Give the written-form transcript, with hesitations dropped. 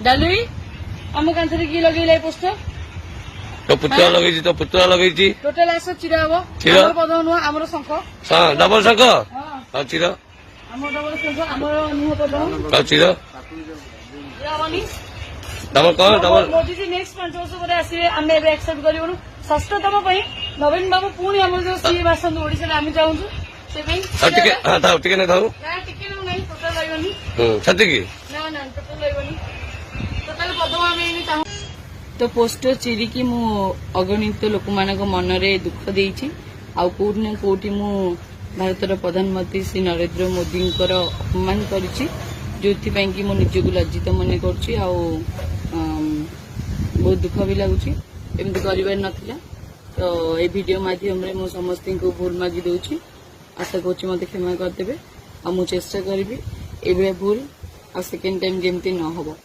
डालुई आम कांथरे किए लगे पोस्टर तो पुतला लगे तो पुतला लगे टोटाल आस चिरा हम चिरा? पद नुह आमर शंख डबल शंख हाँ चिर आम डबल शंख आमर नुह पद चिर हवनी डबल कौन डबल मोदी जी नेक्स्ट 5 वर्ष पर आसवे आम एक्सेप्ट करूँ षष्ठतम नवीन बाबू पुणी आम जो सीएम आसत ओडिशा आम चाहूँ टिके नहीं थाऊ टिके ना टोटाल रही छतिकी ना ना टोटाल रही टोटाल पद आम चाहूँ तो पोस्टर चिरिकी मु अगणित लोक मान मनरे दुख देइछि आ कोठी न कोठी मु भारतर प्रधानमंत्री श्री नरेंद्र मोदी अपमान करिछि जोथि पई कि मु निजको लज्जित मन करछि आ बहुत दुख भी लगुछि एमति करिबार नथिला तो ए वीडियो माध्यम रे मु समस्त को भूल मागी दउछि आशा करछि मते क्षमा कर देबे आ मु चेष्टा करबी एबे भूल आ सेकेंड टाइम जेमति न होबो।